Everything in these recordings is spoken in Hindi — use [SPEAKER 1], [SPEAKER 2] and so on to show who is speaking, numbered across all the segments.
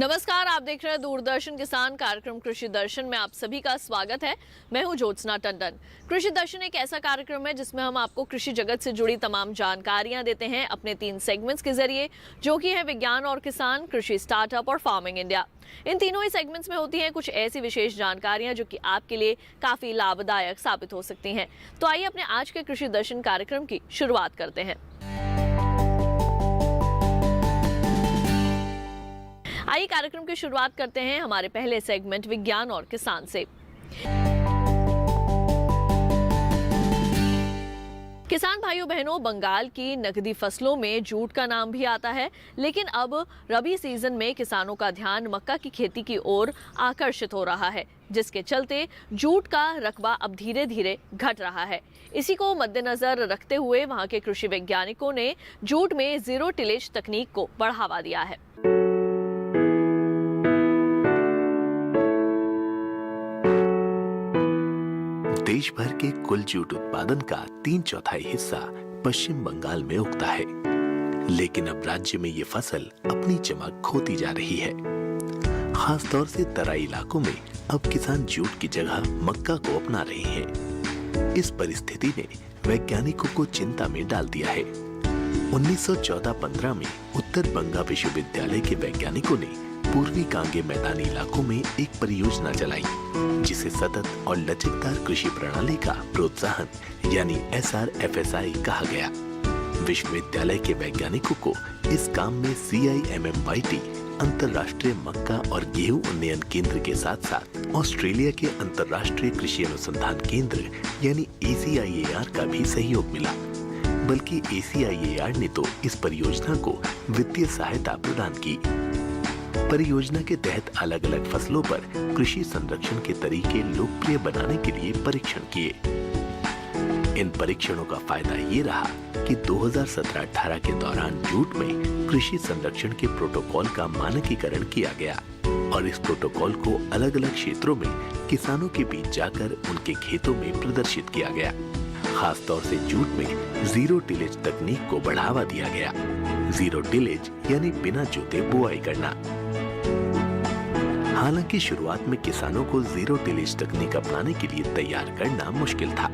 [SPEAKER 1] नमस्कार, आप देख रहे हैं दूरदर्शन किसान कार्यक्रम कृषि दर्शन में आप सभी का स्वागत है। मैं हूं ज्योत्सना टंडन। कृषि दर्शन एक ऐसा कार्यक्रम है जिसमें हम आपको कृषि जगत से जुड़ी तमाम जानकारियां देते हैं अपने 3 सेगमेंट्स के जरिए, जो कि है विज्ञान और किसान, कृषि स्टार्टअप और फार्मिंग इंडिया। इन तीनों ही सेगमेंट्स में होती हैं कुछ ऐसी विशेष जानकारियां जो कि आपके लिए काफी लाभदायक साबित हो सकती हैं। तो आइए अपने आज के कृषि दर्शन कार्यक्रम की शुरुआत करते हैं। आइए कार्यक्रम की शुरुआत करते हैं हमारे पहले सेगमेंट विज्ञान और किसान से। किसान भाइयों बहनों, बंगाल की नकदी फसलों में जूट का नाम भी आता है, लेकिन अब रबी सीजन में किसानों का ध्यान मक्का की खेती की ओर आकर्षित हो रहा है, जिसके चलते जूट का रकबा अब धीरे धीरे घट रहा है। इसी को मद्देनजर रखते हुए वहां के कृषि वैज्ञानिकों ने जूट में जीरो टिलेज तकनीक को बढ़ावा दिया है।
[SPEAKER 2] देश भर के कुल जूट उत्पादन का 3/4 हिस्सा पश्चिम बंगाल में उगता है, लेकिन अब राज्य में ये फसल अपनी चमक खोती जा रही है। खास तौर से तराई इलाकों में अब किसान जूट की जगह मक्का को अपना रहे हैं। इस परिस्थिति ने वैज्ञानिकों को चिंता में डाल दिया है। 1914-15 में उत्तर बंगा विश्वविद्यालय के वैज्ञानिकों ने पूर्वी कांगे मैदानी इलाकों में एक परियोजना चलाई, जिसे सतत और लचकदार कृषि प्रणाली का प्रोत्साहन यानी SRFSI कहा गया। विश्वविद्यालय के वैज्ञानिकों को इस काम में CIMMYT अंतर्राष्ट्रीय मक्का और गेहूं उन्नयन केंद्र के साथ साथ ऑस्ट्रेलिया के अंतर्राष्ट्रीय कृषि अनुसंधान केंद्र यानी ACIAR का भी सहयोग मिला। बल्कि ACIAR ने तो इस परियोजना को वित्तीय सहायता प्रदान की। परियोजना के तहत अलग अलग फसलों पर कृषि संरक्षण के तरीके लोकप्रिय बनाने के लिए परीक्षण किए। इन परीक्षणों का फायदा ये रहा कि 2017-18 के दौरान जूट में कृषि संरक्षण के प्रोटोकॉल का मानकीकरण किया गया और इस प्रोटोकॉल को अलग अलग क्षेत्रों में किसानों के बीच जाकर उनके खेतों में प्रदर्शित किया गया। खास तौर से जूट में जीरो टिलेज तकनीक को बढ़ावा दिया गया। जीरो टिलेज यानी बिना जोते बुआई करना। हालांकि शुरुआत में किसानों को जीरो टिलेज तकनीक अपनाने के लिए तैयार करना मुश्किल था,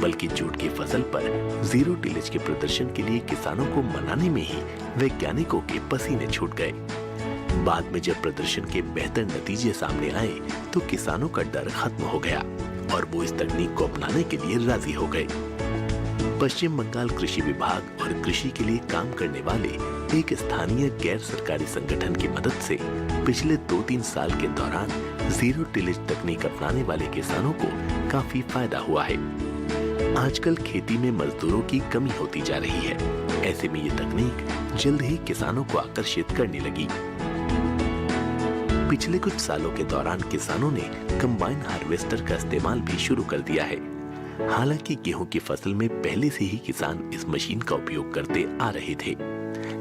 [SPEAKER 2] बल्कि जूट की फसल पर जीरो टिलेज के प्रदर्शन के लिए किसानों को मनाने में ही वैज्ञानिकों के पसीने छूट गए। बाद में जब प्रदर्शन के बेहतर नतीजे सामने आए तो किसानों का डर खत्म हो गया और वो इस तकनीक को अपनाने के लिए राजी हो गए। पश्चिम बंगाल कृषि विभाग और कृषि के लिए काम करने वाले एक स्थानीय गैर सरकारी संगठन की मदद से पिछले 2-3 साल के दौरान जीरो टिलेज तकनीक अपनाने वाले किसानों को काफी फायदा हुआ है। आजकल खेती में मजदूरों की कमी होती जा रही है। ऐसे में ये तकनीक जल्द ही किसानों को आकर्षित करने लगी। पिछले कुछ सालों के दौरान किसानों ने कंबाइन हार्वेस्टर का इस्तेमाल भी शुरू कर दिया है। हालांकि गेहूं की फसल में पहले से ही किसान इस मशीन का उपयोग करते आ रहे थे,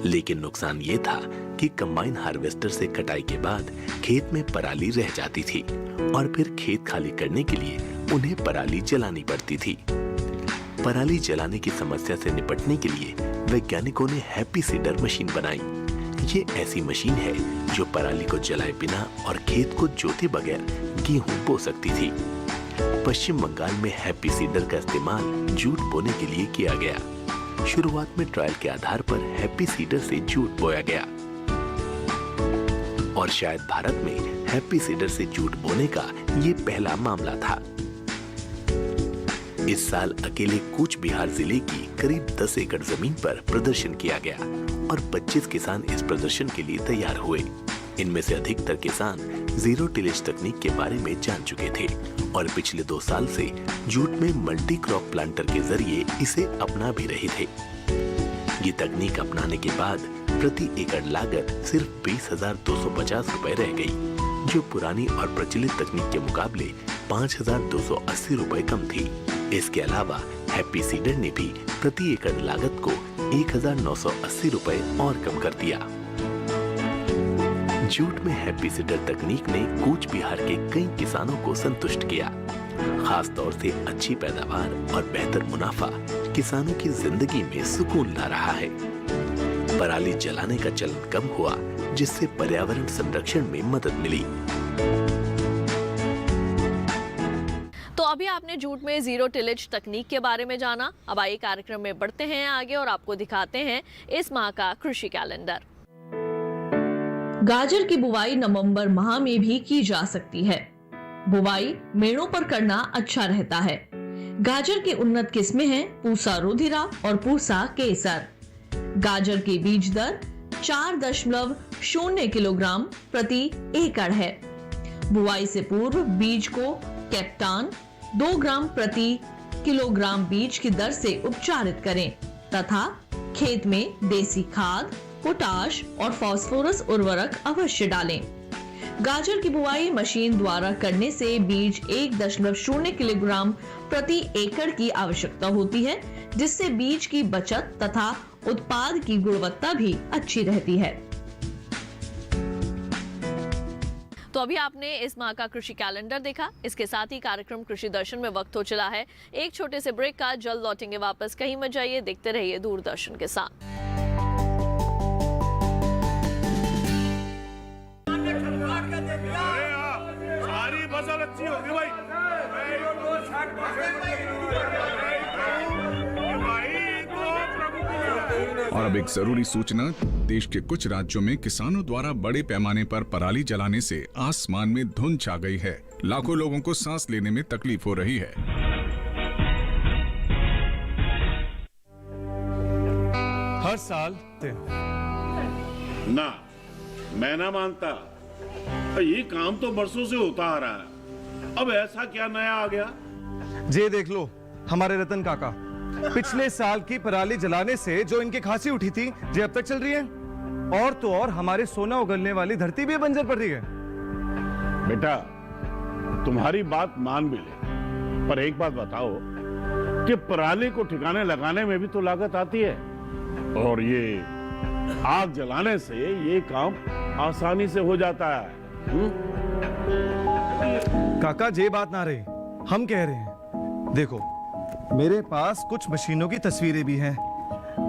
[SPEAKER 2] लेकिन नुकसान ये था कि कंबाइन हार्वेस्टर से कटाई के बाद खेत में पराली रह जाती थी और फिर खेत खाली करने के लिए उन्हें पराली जलानी पड़ती थी। पराली जलाने की समस्या से निपटने के लिए वैज्ञानिकों ने हैप्पी सीडर मशीन बनाई। ये ऐसी मशीन है जो पराली को जलाए बिना और खेत को जोते बगैर गेहूं बो सकती थी। पश्चिम बंगाल में हैप्पी सीडर का इस्तेमाल जूट बोने के लिए किया गया। शुरुआत में ट्रायल के आधार पर हैप्पी सीडर से जूट बोया गया और शायद भारत में हैप्पी सीडर से जूट बोने का ये पहला मामला था। इस साल अकेले कूच बिहार जिले की करीब 10 एकड़ जमीन पर प्रदर्शन किया गया और 25 किसान इस प्रदर्शन के लिए तैयार हुए। इनमें से अधिकतर किसान जीरो टिलेज तकनीक के बारे में जान चुके थे और पिछले 2 साल से जूट में मल्टी क्रॉप प्लांटर के जरिए इसे अपना भी रहे थे। ये तकनीक अपनाने के बाद प्रति एकड़ लागत सिर्फ 20,250 रुपए रह गई, जो पुरानी और प्रचलित तकनीक के मुकाबले 5,280 रुपए कम थी। इसके अलावा हैप्पी सीडर ने भी प्रति एकड़ लागत को 1,980 रुपए और कम कर दिया। जूट में हैप्पी सीडर तकनीक ने कूच बिहार के कई किसानों को संतुष्ट किया। खास तौर से अच्छी पैदावार और बेहतर मुनाफा किसानों की जिंदगी में सुकून ला रहा है। पराली जलाने का चलन कम हुआ, जिससे पर्यावरण संरक्षण में मदद मिली।
[SPEAKER 1] तो अभी आपने जूट में जीरो टिलेज तकनीक के बारे में जाना। अब आइए कार्यक्रम में बढ़ते हैं आगे और आपको दिखाते हैं इस माह का कृषि कैलेंडर।
[SPEAKER 3] गाजर की बुवाई नवंबर माह में भी की जा सकती है। बुवाई मेड़ों पर करना अच्छा रहता है। गाजर की उन्नत किस्में हैं पूसा रुधिरा और पूसा केसर। गाजर की बीज दर 4.0 किलोग्राम प्रति एकड़ है। बुआई से पूर्व बीज को कैप्टान 2 ग्राम प्रति किलोग्राम बीज की दर से उपचारित करें तथा खेत में देसी खाद, पोटाश और फास्फोरस उर्वरक अवश्य डालें। गाजर की बुआई मशीन द्वारा करने से बीज 1.0 किलोग्राम प्रति एकड़ की आवश्यकता होती है, जिससे बीज की बचत तथा उत्पाद की गुणवत्ता भी अच्छी रहती है।
[SPEAKER 1] तो अभी आपने इस माह का कृषि कैलेंडर देखा। इसके साथ ही कार्यक्रम कृषि दर्शन में वक्त हो चला है एक छोटे से ब्रेक का। जल्द लौटेंगे वापस, कहीं मत जाइए, देखते रहिए दूरदर्शन के साथ।
[SPEAKER 4] सारी फसल अच्छी होगी भाई।
[SPEAKER 5] और अब एक जरूरी सूचना, देश के कुछ राज्यों में किसानों द्वारा बड़े पैमाने पर पराली जलाने से आसमान में धुंध छा गई है। लाखों लोगों को सांस लेने में तकलीफ हो रही है।
[SPEAKER 4] हर साल ना, मैं ना मानता। ये काम तो बरसों से होता आ रहा है, अब ऐसा क्या नया आ गया?
[SPEAKER 6] जे देख लो हमारे रतन काका, पिछले साल की पराली जलाने से जो इनकी खांसी उठी थी, जे अब तक चल रही है। और तो और हमारे सोना उगलने वाली धरती भी बंजर पड़ रही है।
[SPEAKER 4] बेटा, तुम्हारी बात मान भी ले, पर एक बात बताओ कि पराली को ठिकाने लगाने में भी तो लागत आती है, और ये आग जलाने से ये काम आसानी से हो जाता है।
[SPEAKER 6] काका जे बात ना रही, हम कह रहे हैं। देखो मेरे पास कुछ मशीनों की तस्वीरें भी हैं,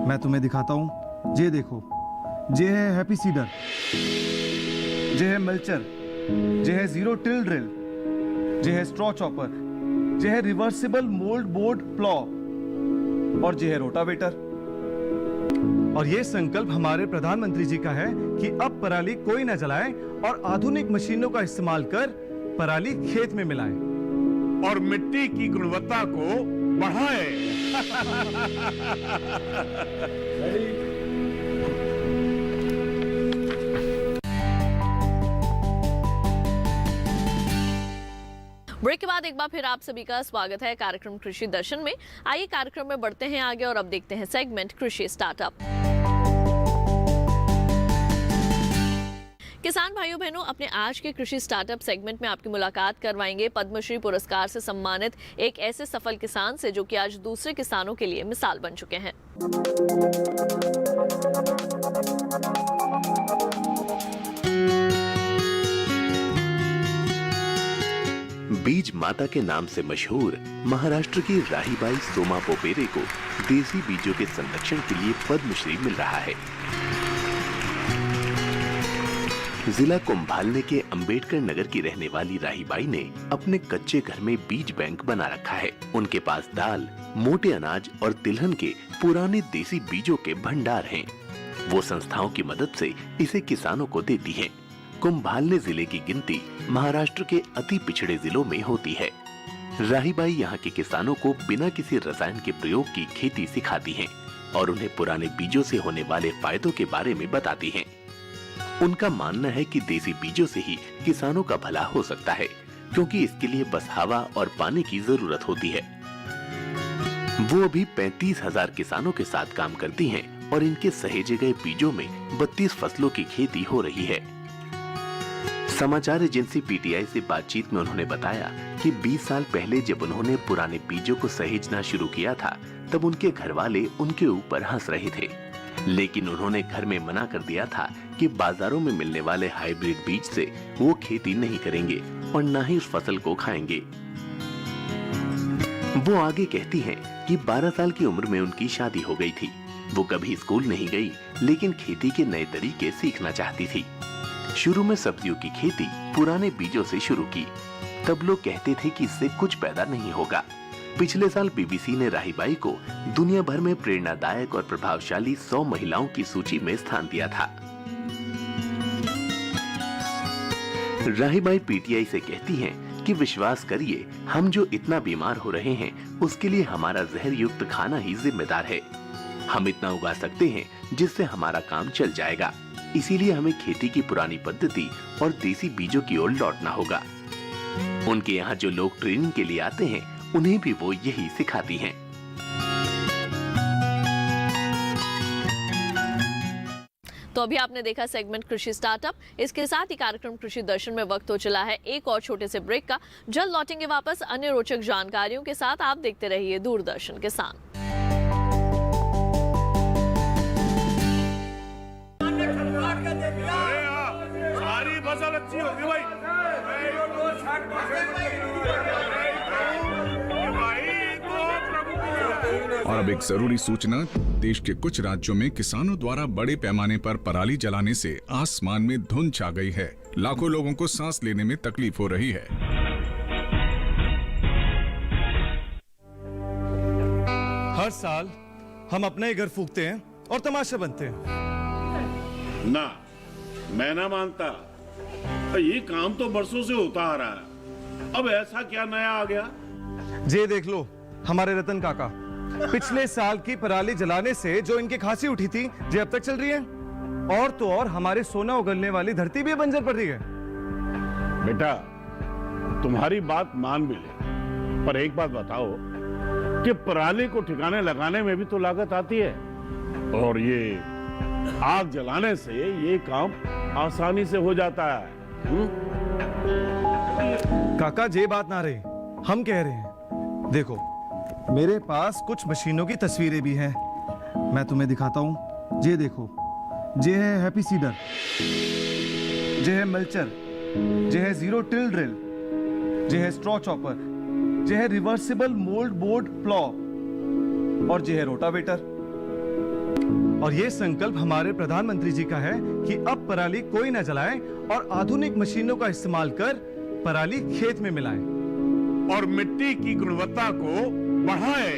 [SPEAKER 6] मैं तुम्हें दिखाता हूं। ये देखो, ये है हैप्पी सीडर, ये है मल्चर, ये है जीरो टिल ड्रिल, ये है स्ट्रॉ चॉपर, ये है रिवर्सिबल मोल्ड बोर्ड प्लॉ और ये है रोटावेटर। और ये संकल्प हमारे प्रधानमंत्री जी का है कि अब पराली कोई न जलाए और आधुनिक मशीनों का इस्तेमाल कर पराली खेत में मिलाएं
[SPEAKER 4] और मिट्टी की गुणवत्ता को बढ़ाए।
[SPEAKER 1] ब्रेक के बाद एक बार फिर आप सभी का स्वागत है कार्यक्रम कृषि दर्शन में। आइए कार्यक्रम में बढ़ते हैं आगे और अब देखते हैं सेगमेंट कृषि स्टार्टअप। किसान भाइयों बहनों, अपने आज के कृषि स्टार्टअप सेगमेंट में आपकी मुलाकात करवाएंगे पद्मश्री पुरस्कार से सम्मानित एक ऐसे सफल किसान से जो कि आज दूसरे किसानों के लिए मिसाल बन चुके हैं।
[SPEAKER 2] बीज माता के नाम से मशहूर महाराष्ट्र की राहीबाई सोमा पोपेरे को देसी बीजों के संरक्षण के लिए पद्मश्री मिल रहा है। जिला कुंभालने के अंबेडकर नगर की रहने वाली राहीबाई ने अपने कच्चे घर में बीज बैंक बना रखा है। उनके पास दाल, मोटे अनाज और तिलहन के पुराने देसी बीजों के भंडार हैं। वो संस्थाओं की मदद से इसे किसानों को देती हैं। कुंभालने जिले की गिनती महाराष्ट्र के अति पिछड़े जिलों में होती है। राहीबाई यहाँ के किसानों को बिना किसी रसायन के प्रयोग की खेती सिखाती हैं और उन्हें पुराने बीजों से होने वाले फायदों के बारे में बताती हैं। उनका मानना है कि देसी बीजों से ही किसानों का भला हो सकता है, क्योंकि इसके लिए बस हवा और पानी की जरूरत होती है। वो अभी 35,000 किसानों के साथ काम करती हैं और इनके सहेजे गए बीजों में 32 फसलों की खेती हो रही है। समाचार एजेंसी पीटीआई से बातचीत में उन्होंने बताया कि 20 साल पहले जब उन्होंने पुराने बीजों को सहेजना शुरू किया था, तब उनके घर वाले उनके ऊपर हंस रहे थे, लेकिन उन्होंने घर में मना कर दिया था कि बाजारों में मिलने वाले हाइब्रिड बीज से वो खेती नहीं करेंगे और न ही उस फसल को खाएंगे। वो आगे कहती हैं कि 12 साल की उम्र में उनकी शादी हो गई थी। वो कभी स्कूल नहीं गई, लेकिन खेती के नए तरीके सीखना चाहती थी। शुरू में सब्जियों की खेती पुराने बीजों से शुरू की। तब लोग कहते थे कि इससे कुछ पैदा नहीं होगा। पिछले साल बीबीसी ने राहीबाई को दुनिया भर में प्रेरणादायक और प्रभावशाली 100 महिलाओं की सूची में स्थान दिया था। राहीबाई पीटीआई से कहती हैं कि विश्वास करिए, हम जो इतना बीमार हो रहे हैं उसके लिए हमारा जहर युक्त खाना ही जिम्मेदार है। हम इतना उगा सकते हैं जिससे हमारा काम चल जाएगा। इसीलिए हमें खेती की पुरानी पद्धति और देसी बीजों की ओर लौटना होगा। उनके यहाँ जो लोग ट्रेनिंग के लिए आते हैं उन्हें भी वो यही सिखाती हैं।
[SPEAKER 1] तो अभी आपने देखा सेगमेंट कृषि स्टार्टअप। इसके साथ ही कार्यक्रम कृषि दर्शन में वक्त हो चला है एक और छोटे से ब्रेक का। जल्द लौटेंगे वापस अन्य रोचक जानकारियों के साथ। आप देखते रहिए दूरदर्शन किसान।
[SPEAKER 4] सारी फसल अच्छी होगी भाई।
[SPEAKER 5] और अब एक जरूरी सूचना, देश के कुछ राज्यों में किसानों द्वारा बड़े पैमाने पर पराली जलाने से आसमान में धुंध छा गई है। लाखों लोगों को सांस लेने में तकलीफ हो रही है।
[SPEAKER 6] हर साल हम अपने ही घर फूकते हैं और तमाशे बनते हैं।
[SPEAKER 4] ना, मैं ना मानता। ये काम तो बरसों से होता आ रहा है। अब ऐसा क्या नया आ गया?
[SPEAKER 6] जे देख लो, हमारे रतन काका पिछले साल की पराली जलाने से जो इनकी खांसी उठी थी, जे अब तक चल रही है। और तो और हमारे सोना उगलने वाली धरती भी बंजर पड़ रही है।
[SPEAKER 4] बेटा, तुम्हारी बात मान भी ले, पर एक बात बताओ कि पराली को ठिकाने लगाने में भी तो लागत आती है, और ये आग जलाने से ये काम आसानी से हो जाता है।
[SPEAKER 6] काका, जे बात ना रही, हम कह रहे हैं। देखो, मेरे पास कुछ मशीनों की तस्वीरें भी हैं। मैं तुम्हें दिखाता हूं। जे देखो, जे है हैप्पी सीडर, जे है मल्चर, जे है जीरो टिल ड्रिल, जे है स्ट्रॉ चॉपर, जे है रिवर्सिबल मोल्ड बोर्ड प्लॉ, और जे है रोटावेटर। और ये संकल्प हमारे प्रधानमंत्री जी का है कि अब पराली कोई न जलाए और आधुनिक मशीनों का इस्तेमाल कर पराली खेत में मिलाएं
[SPEAKER 4] और मिट्टी की गुणवत्ता को बढ़ाए।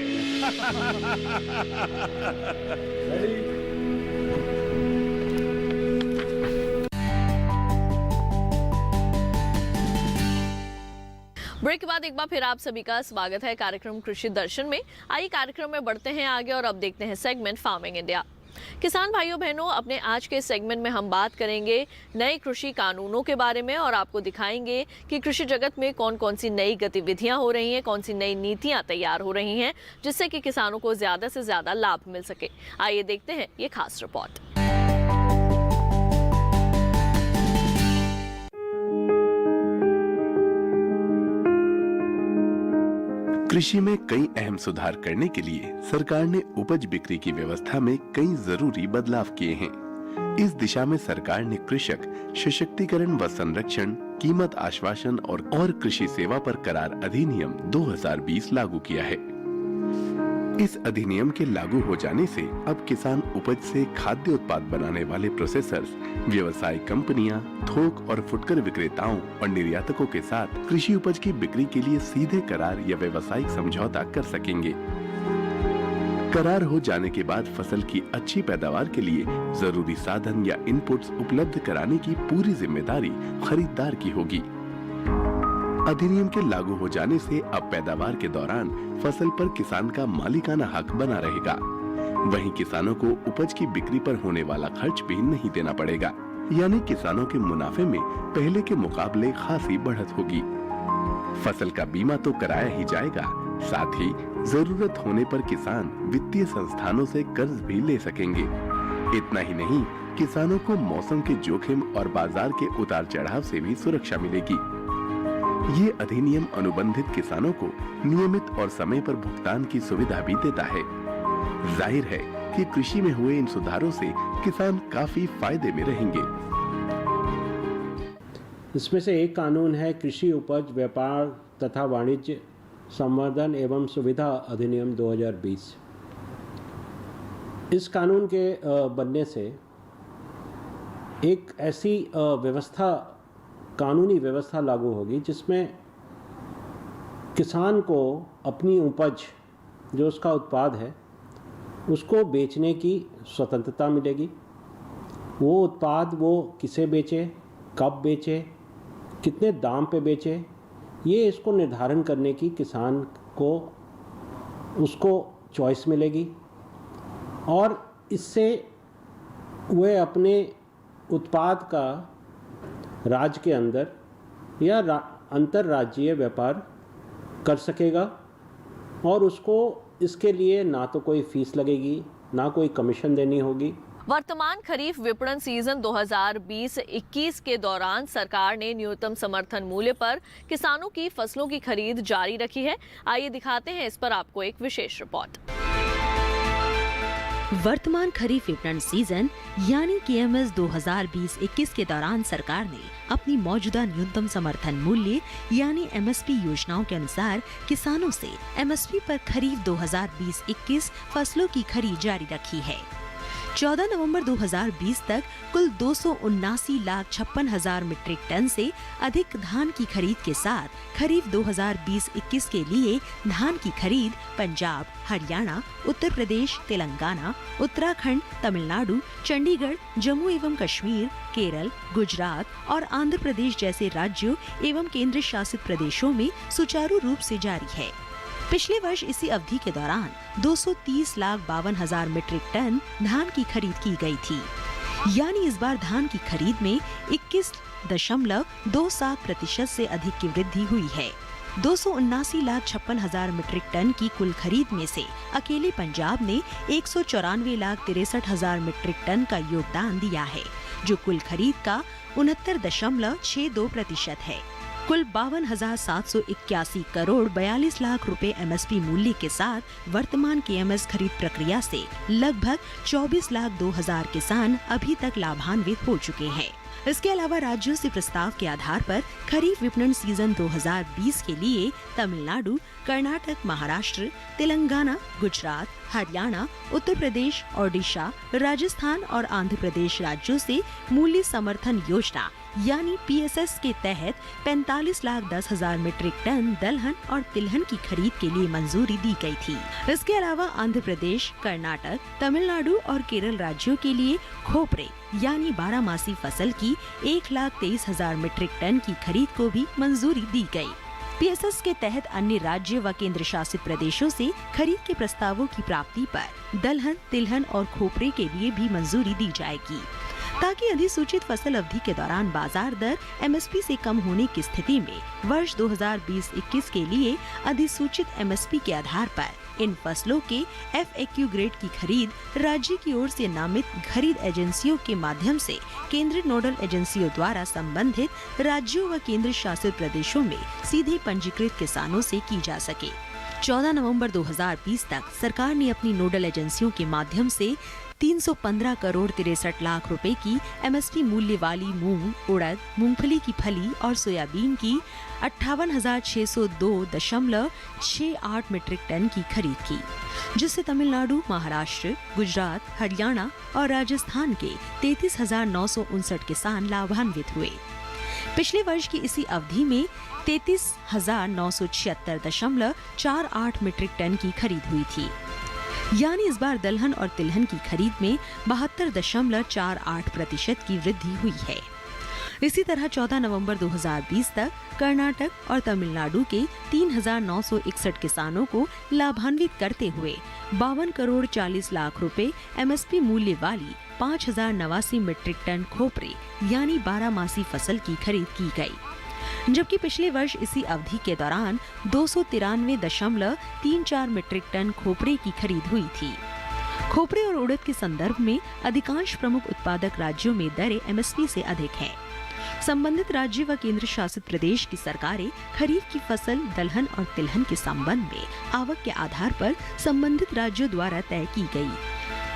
[SPEAKER 1] ब्रेक के बाद एक बार फिर आप सभी का स्वागत है कार्यक्रम कृषि दर्शन में। आइए कार्यक्रम में बढ़ते हैं आगे और अब देखते हैं सेगमेंट फार्मिंग इंडिया। किसान भाइयों बहनों, अपने आज के सेगमेंट में हम बात करेंगे नए कृषि कानूनों के बारे में और आपको दिखाएंगे कि कृषि जगत में कौन कौन सी नई गतिविधियां हो रही हैं, कौन सी नई नीतियां तैयार हो रही हैं, जिससे कि किसानों को ज्यादा से ज्यादा लाभ मिल सके। आइए देखते हैं ये खास रिपोर्ट।
[SPEAKER 2] कृषि में कई अहम सुधार करने के लिए सरकार ने उपज बिक्री की व्यवस्था में कई जरूरी बदलाव किए हैं। इस दिशा में सरकार ने कृषक सशक्तिकरण व संरक्षण, कीमत आश्वासन और कृषि सेवा पर करार अधिनियम 2020 लागू किया है। इस अधिनियम के लागू हो जाने से अब किसान उपज से खाद्य उत्पाद बनाने वाले प्रोसेसर्स, व्यवसायिक कंपनियां, थोक और फुटकर विक्रेताओं और निर्यातकों के साथ कृषि उपज की बिक्री के लिए सीधे करार या व्यवसायिक समझौता कर सकेंगे। करार हो जाने के बाद फसल की अच्छी पैदावार के लिए जरूरी साधन या इनपुट्स उपलब्ध कराने की पूरी जिम्मेदारी खरीदार की होगी। अधिनियम के लागू हो जाने से अब पैदावार के दौरान फसल पर किसान का मालिकाना हक बना रहेगा। वहीं किसानों को उपज की बिक्री पर होने वाला खर्च भी नहीं देना पड़ेगा, यानी किसानों के मुनाफे में पहले के मुकाबले खासी बढ़त होगी। फसल का बीमा तो कराया ही जाएगा, साथ ही जरूरत होने पर किसान वित्तीय संस्थानों से कर्ज भी ले सकेंगे। इतना ही नहीं, किसानों को मौसम के जोखिम और बाजार के उतार चढ़ाव से भी सुरक्षा मिलेगी। ये अधिनियम अनुबंधित किसानों को नियमित और समय पर भुगतान की सुविधा भी देता है। जाहिर है कि कृषि में हुए इन सुधारों से किसान काफी फायदे में रहेंगे।
[SPEAKER 7] इसमें से एक कानून है कृषि उपज व्यापार तथा वाणिज्य संवर्धन एवं सुविधा अधिनियम 2020। इस कानून के बनने से एक ऐसी व्यवस्था, कानूनी व्यवस्था लागू होगी जिसमें किसान को अपनी उपज, जो उसका उत्पाद है, उसको बेचने की स्वतंत्रता मिलेगी। वो उत्पाद वो किसे बेचे, कब बेचे, कितने दाम पे बेचे, ये इसको निर्धारण करने की किसान को उसको चॉइस मिलेगी और इससे वह अपने उत्पाद का राज्य के अंदर या अंतर्राज्यीय व्यापार कर सकेगा और उसको इसके लिए ना तो कोई फीस लगेगी, ना कोई कमीशन देनी होगी।
[SPEAKER 1] वर्तमान खरीफ विपणन सीजन 2020-21 के दौरान सरकार ने न्यूनतम समर्थन मूल्य पर किसानों की फसलों की खरीद जारी रखी है। आइए दिखाते हैं इस पर आपको एक विशेष रिपोर्ट।
[SPEAKER 8] वर्तमान खरीफ विपणन सीजन यानी KMS 2020-21 के दौरान सरकार ने अपनी मौजूदा न्यूनतम समर्थन मूल्य यानी MSP योजनाओं के अनुसार किसानों से MSP पर खरीफ 2020-21 फसलों की खरीद जारी रखी है। 14 नवंबर 2020 तक कुल 279,56,000 मीट्रिक टन से अधिक धान की खरीद के साथ खरीफ 2020-21 के लिए धान की खरीद पंजाब, हरियाणा, उत्तर प्रदेश, तेलंगाना, उत्तराखंड, तमिलनाडु, चंडीगढ़, जम्मू एवं कश्मीर, केरल, गुजरात और आंध्र प्रदेश जैसे राज्यों एवं केंद्र शासित प्रदेशों में सुचारू रूप से जारी है। पिछले वर्ष इसी अवधि के दौरान 230,52,000 मीट्रिक टन धान की खरीद की गई थी, यानी इस बार धान की खरीद में 21.27% से अधिक की वृद्धि हुई है। 279,56,000 मीट्रिक टन की कुल खरीद में से अकेले पंजाब ने 194,63,000 मीट्रिक टन का योगदान दिया है, जो कुल खरीद का 69.62% है। कुल 52,781 करोड़ 42 लाख रुपए MSP मूल्य के साथ वर्तमान KMS खरीद प्रक्रिया से लगभग 24,02,000 किसान अभी तक लाभान्वित हो चुके हैं। इसके अलावा राज्यों से प्रस्ताव के आधार पर खरीफ विपणन सीजन 2020 के लिए तमिलनाडु, कर्नाटक, महाराष्ट्र, तेलंगाना, गुजरात, हरियाणा, उत्तर प्रदेश, ओडिशा, राजस्थान और आंध्र प्रदेश राज्यों से मूल्य समर्थन योजना यानी PSS के तहत 45,10,000 मीट्रिक टन दलहन और तिलहन की खरीद के लिए मंजूरी दी गई थी। इसके अलावा आंध्र प्रदेश, कर्नाटक, तमिलनाडु और केरल राज्यों के लिए खोपरे यानी 12मासी फसल की 1,23,000 मीट्रिक टन की खरीद को भी मंजूरी दी गई। PSS के तहत अन्य राज्य व केंद्र शासित प्रदेशों से खरीद के प्रस्तावों की प्राप्ति पर दलहन, तिलहन और खोपरे के लिए भी मंजूरी दी जाएगी, ताकि अधिसूचित फसल अवधि के दौरान बाजार दर MSP से कम होने की स्थिति में वर्ष 2020-21 के लिए अधिसूचित MSP के आधार पर इन फसलों के FAQ ग्रेड की खरीद राज्य की ओर से नामित खरीद एजेंसियों के माध्यम से केंद्रीय नोडल एजेंसियों द्वारा संबंधित राज्यों व केंद्र शासित प्रदेशों में सीधे पंजीकृत किसानों से की जा सके। 14 नवंबर 2020 तक सरकार ने अपनी नोडल एजेंसियों के माध्यम से 315 करोड़ 63 लाख रुपए की MSP मूल्य वाली मूंग, उड़द, मूंगफली की फली और सोयाबीन की 58,602.68 मीट्रिक टन की खरीद की, जिससे तमिलनाडु, महाराष्ट्र, गुजरात, हरियाणा और राजस्थान के 33,959 किसान लाभान्वित हुए। पिछले वर्ष की इसी अवधि में 33,976.48 मीट्रिक टन की खरीद हुई थी, यानी इस बार दलहन और तिलहन की खरीद में 72.48% की वृद्धि हुई है। इसी तरह 14 नवंबर 2020 तक कर्नाटक और तमिलनाडु के 3,961 किसानों को लाभान्वित करते हुए 52 करोड़ 40 लाख रुपए MSP मूल्य वाली 5,089 मीट्रिक टन खोपरे यानी 12मासी फसल की खरीद की गई, जबकि पिछले वर्ष इसी अवधि के दौरान 293.34 मीट्रिक टन खोपरे की खरीद हुई थी। खोपरे और उड़द के संदर्भ में अधिकांश प्रमुख उत्पादक राज्यों में दरें MSP से अधिक हैं। संबंधित राज्य व केंद्र शासित प्रदेश की सरकारें खरीफ की फसल दलहन और तिलहन के संबंध में आवक के आधार पर संबंधित राज्यों द्वारा तय की गई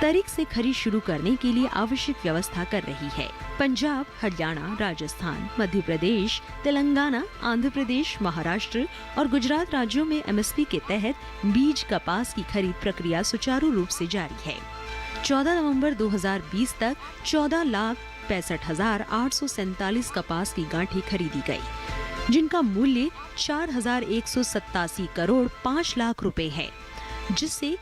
[SPEAKER 8] तारीख से खरीद शुरू करने के लिए आवश्यक व्यवस्था कर रही है। पंजाब, हरियाणा, राजस्थान, मध्य प्रदेश, तेलंगाना, आंध्र प्रदेश, महाराष्ट्र और गुजरात राज्यों में MSP के तहत बीज, कपास की खरीद प्रक्रिया सुचारू रूप से जारी है। 14 नवंबर 2020 तक 14,65,847 कपास की गांठें खरीदी गई, जिनका मूल्य 4,187 करोड़ 5 लाख रुपए है, जिससे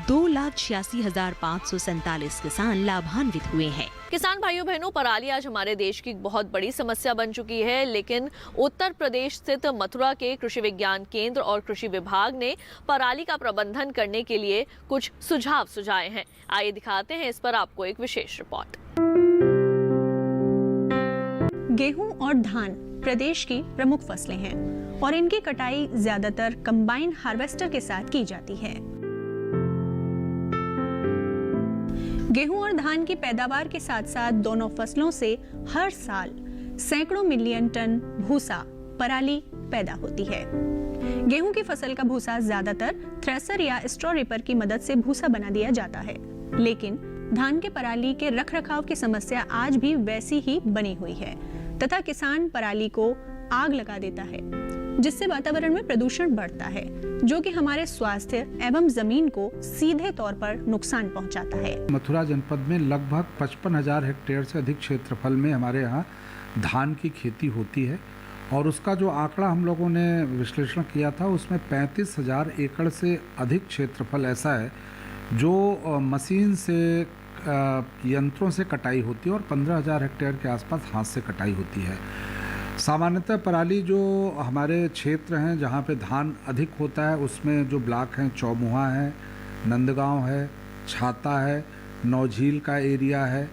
[SPEAKER 8] 2,86,547 किसान लाभान्वित हुए हैं।
[SPEAKER 1] किसान भाइयों बहनों, पराली आज हमारे देश की एक बहुत बड़ी समस्या बन चुकी है, लेकिन उत्तर प्रदेश स्थित मथुरा के कृषि विज्ञान केंद्र और कृषि विभाग ने पराली का प्रबंधन करने के लिए कुछ सुझाव सुझाए हैं। आइए दिखाते हैं इस पर आपको एक विशेष रिपोर्ट।
[SPEAKER 9] गेहूं और धान प्रदेश की प्रमुख फसलें हैं और इनकी कटाई ज्यादातर कंबाइन हार्वेस्टर के साथ की जाती है। गेहूं और धान की पैदावार के साथ साथ दोनों फसलों से हर साल सैकड़ों मिलियन टन भूसा पराली पैदा होती है। गेहूं की फसल का भूसा ज्यादातर थ्रेसर या स्ट्रॉ रीपर की मदद से भूसा बना दिया जाता है, लेकिन धान के पराली के रखरखाव की समस्या आज भी वैसी ही बनी हुई है तथा किसान पराली को आग लगा देता है, जिससे वातावरण में प्रदूषण बढ़ता है, जो कि हमारे स्वास्थ्य एवं जमीन को सीधे तौर पर नुकसान पहुंचाता है।
[SPEAKER 10] मथुरा जनपद में लगभग 55,000 हेक्टेयर से अधिक क्षेत्रफल में हमारे यहाँ धान की खेती होती है और उसका जो आंकड़ा हम लोगों ने विश्लेषण किया था उसमें 35,000 एकड़ से अधिक क्षेत्रफल ऐसा है जो मशीन से यंत्रों से कटाई होती है और 15,000 हेक्टेयर के आसपास हाथ से कटाई होती है। सामान्यतः पराली जो हमारे क्षेत्र हैं जहाँ पे धान अधिक होता है उसमें जो ब्लॉक हैं चौमुहा है, नंदगांव है, छाता है, नौझील का एरिया है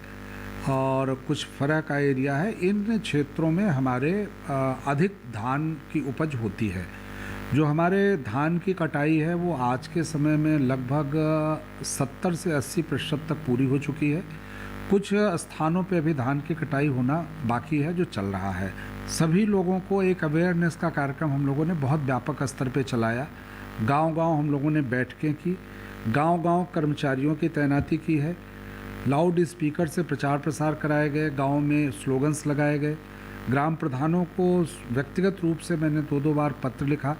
[SPEAKER 10] और कुछ फरा का एरिया है। इन क्षेत्रों में हमारे अधिक धान की उपज होती है। जो हमारे धान की कटाई है वो आज के समय में लगभग 70 से 80% तक पूरी हो चुकी है। कुछ स्थानों पे अभी धान की कटाई होना बाकी है जो चल रहा है। सभी लोगों को एक अवेयरनेस का कार्यक्रम हम लोगों ने बहुत व्यापक स्तर पे चलाया। गांव-गांव हम लोगों ने बैठकें की, गांव-गांव कर्मचारियों की तैनाती की है, लाउड स्पीकर से प्रचार प्रसार कराए गए, गांव में स्लोगन्स लगाए गए। ग्राम प्रधानों को व्यक्तिगत रूप से मैंने 2-2 बार पत्र लिखा,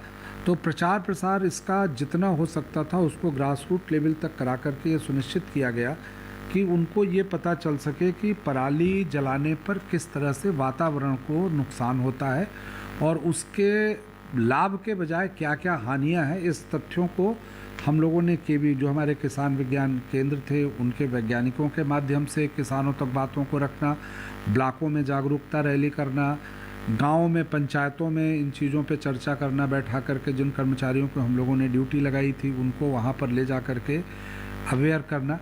[SPEAKER 10] तो प्रचार प्रसार इसका जितना हो सकता था उसको ग्रास रूट लेवल तक करा करके ये सुनिश्चित किया गया कि उनको ये पता चल सके कि पराली जलाने पर किस तरह से वातावरण को नुकसान होता है और उसके लाभ के बजाय क्या क्या हानियां हैं। इस तथ्यों को हम लोगों ने केवी जो हमारे किसान विज्ञान केंद्र थे उनके वैज्ञानिकों के माध्यम से किसानों तक बातों को रखना, ब्लॉकों में जागरूकता रैली करना, गाँव में पंचायतों में इन चीज़ों पे चर्चा करना, बैठा करके जिन कर्मचारियों को हम लोगों ने ड्यूटी लगाई थी उनको वहाँ पर ले जा करके अवेयर करना।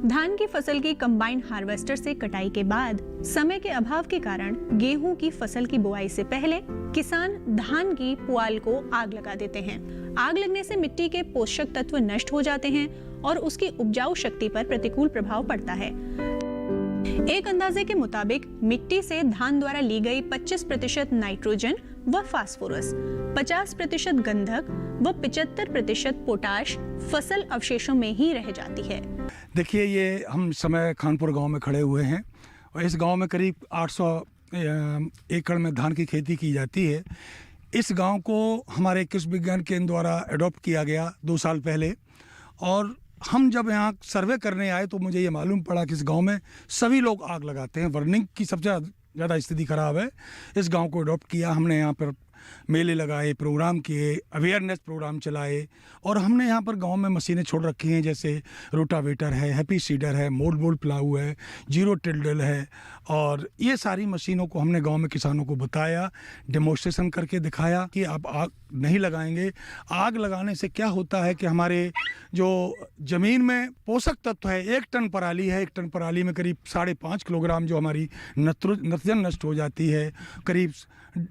[SPEAKER 9] धान की फसल की कंबाइन हार्वेस्टर से कटाई के बाद समय के अभाव के कारण गेहूं की फसल की बुआई से पहले किसान धान की पुआल को आग लगा देते हैं। आग लगने से मिट्टी के पोषक तत्व नष्ट हो जाते हैं और उसकी उपजाऊ शक्ति पर प्रतिकूल प्रभाव पड़ता है। एक अंदाजे के मुताबिक मिट्टी से धान द्वारा ली गई 25% नाइट्रोजन व फास्फोरस, 50% गंधक व 75% पोटाश फसल अवशेषों में ही रह जाती है।
[SPEAKER 11] देखिए, ये हम समय खानपुर गांव में खड़े हुए हैं और इस गांव में करीब 800 एकड़ में धान की खेती की जाती है। इस गांव को हमारे कृषि विज्ञान केंद्र द्वारा अडॉप्ट किया गया 2 साल पहले और हम जब यहाँ सर्वे करने आए तो मुझे ये मालूम पड़ा कि इस गांव में सभी लोग आग लगाते हैं। बर्निंग की सबसे ज़्यादा स्थिति खराब है। इस गांव को अडॉप्ट किया हमने, यहाँ पर मेले लगाए, प्रोग्राम किए, अवेयरनेस प्रोग्राम चलाए और हमने यहाँ पर गांव में मशीनें छोड़ रखी हैं जैसे रोटावेटर है, हैप्पी सीडर है, मोल्ड प्लाऊ है, जीरो टिल्डल है और ये सारी मशीनों को हमने गांव में किसानों को बताया, डेमोन्स्ट्रेशन करके दिखाया कि आप आग नहीं लगाएंगे। आग लगाने से क्या होता है कि हमारे जो ज़मीन में पोषक तत्व है, 1 टन पराली है, 1 टन पराली में करीब 5.5 किलोग्राम जो हमारी नाइट्रोजन नष्ट हो जाती है, करीब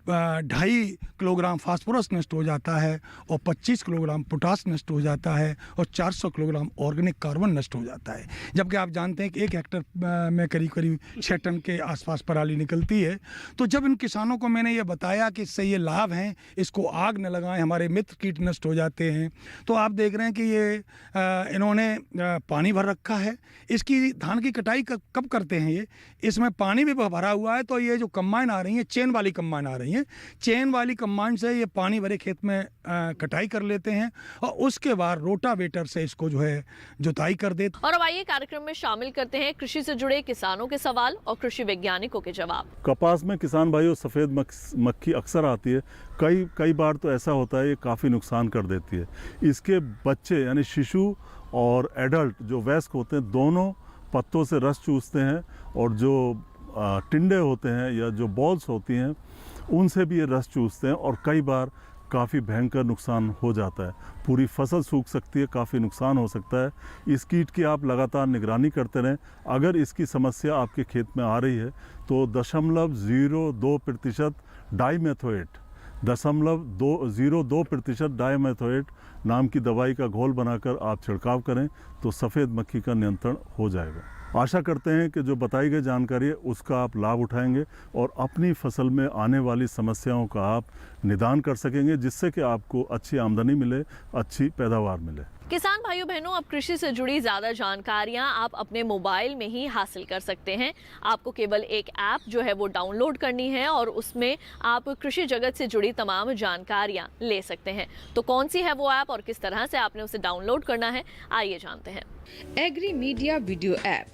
[SPEAKER 11] 2.5 किलोग्राम फास्फोरस नष्ट हो जाता है और 25 किलोग्राम पोटाश नष्ट हो जाता है और 400 किलोग्राम ऑर्गेनिक कार्बन नष्ट हो जाता है। जबकि आप जानते हैं कि 1 हेक्टर में करीब 6 टन के आसपास पराली निकलती है। तो जब इन किसानों को मैंने ये बताया कि इससे ये लाभ हैं, इसको आग न लगाएं, हमारे मित्र कीट नष्ट हो जाते हैं, तो आप देख रहे हैं कि ये इन्होंने पानी भर रखा है। इसकी धान की कटाई कब करते हैं ये, इसमें पानी भी भरा हुआ है। तो ये जो कम्बाइन आ रही है, चेन वाली कम्बाइन आ रही है, चेन वाली कम्बाइन से ये पानी भरे खेत में कटाई कर लेते हैं और उसके बाद रोटावेटर से इसको जो है जुताई कर देते।
[SPEAKER 1] और अब आइए कार्यक्रम में शामिल करते हैं कृषि से जुड़े किसानों के सवाल और कृषि वैज्ञानिकों के जवाब।
[SPEAKER 4] कपास में किसान भाइयों सफ़ेद मक्खी अक्सर आती है, कई बार तो ऐसा होता है ये काफ़ी नुकसान कर देती है। इसके बच्चे यानी शिशु और एडल्ट जो वयस्क होते हैं दोनों पत्तों से रस चूसते हैं और जो टिंडे होते हैं या जो बॉल्स होती हैं उनसे भी ये रस चूसते हैं और कई बार काफ़ी भयंकर नुकसान हो जाता है। पूरी फसल सूख सकती है, काफ़ी नुकसान हो सकता है। इस कीट की आप लगातार निगरानी करते रहें। अगर इसकी समस्या आपके खेत में आ रही है तो 0.02% डाइमेथोएट 0.02% डाइमेथोएट नाम की दवाई का घोल बनाकर आप छिड़काव करें तो सफ़ेद मक्खी का नियंत्रण हो जाएगा। आशा करते हैं कि जो बताई गई जानकारी है उसका आप लाभ उठाएंगे और अपनी फसल में आने वाली समस्याओं का आप निदान कर सकेंगे, जिससे कि आपको अच्छी आमदनी मिले, अच्छी पैदावार मिले।
[SPEAKER 1] किसान भाइयों बहनों, अब कृषि से जुड़ी ज़्यादा जानकारियां आप अपने मोबाइल में ही हासिल कर सकते हैं। आपको केवल एक ऐप जो है वो डाउनलोड करनी है और उसमें आप कृषि जगत से जुड़ी तमाम जानकारियां ले सकते हैं। तो कौन सी है वो ऐप और किस तरह से आपने उसे डाउनलोड करना है, आइए जानते हैं।
[SPEAKER 12] एग्री मीडिया वीडियो ऐप,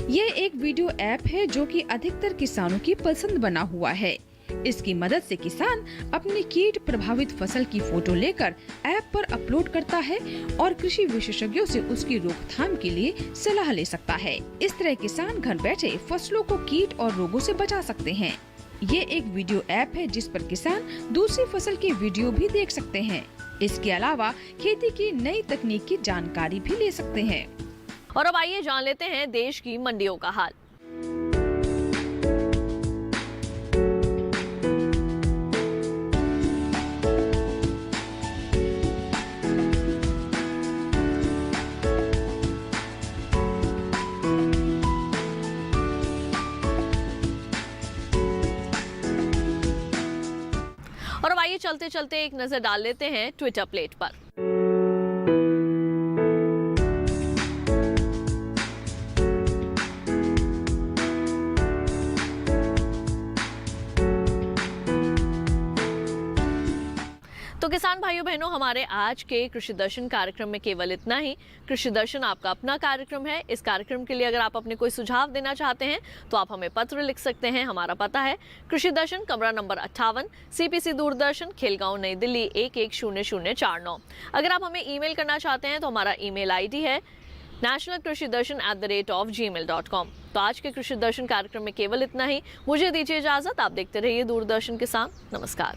[SPEAKER 12] ये एक वीडियो ऐप है जो कि अधिकतर किसानों की पसंद बना हुआ है। इसकी मदद से किसान अपनी कीट प्रभावित फसल की फोटो लेकर ऐप पर अपलोड करता है और कृषि विशेषज्ञों से उसकी रोकथाम के लिए सलाह ले सकता है। इस तरह किसान घर बैठे फसलों को कीट और रोगों से बचा सकते हैं। ये एक वीडियो ऐप है जिस पर किसान दूसरी फसल की वीडियो भी देख सकते हैं। इसके अलावा खेती की नई तकनीक की जानकारी भी ले सकते हैं।
[SPEAKER 1] और अब आइए जान लेते हैं देश की मंडियों का हाल। और अब आइए चलते चलते एक नजर डाल लेते हैं ट्विटर प्लेट पर। तो किसान भाइयों बहनों, हमारे आज के कृषि दर्शन कार्यक्रम में केवल इतना ही। कृषि दर्शन आपका अपना कार्यक्रम है। इस कार्यक्रम के लिए अगर आप अपने कोई सुझाव देना चाहते हैं तो आप हमें पत्र लिख सकते हैं। हमारा पता है कृषि दर्शन, कमरा नंबर 58, CPC दूरदर्शन, खेलगांव, नई दिल्ली 110049। अगर आप हमें ईमेल करना चाहते हैं तो हमारा ईमेल ID है nationalkrishidarshan@gmail.com। तो आज के कृषि दर्शन कार्यक्रम में केवल इतना ही। मुझे दीजिए इजाजत। आप देखते रहिए दूरदर्शन किसान। नमस्कार।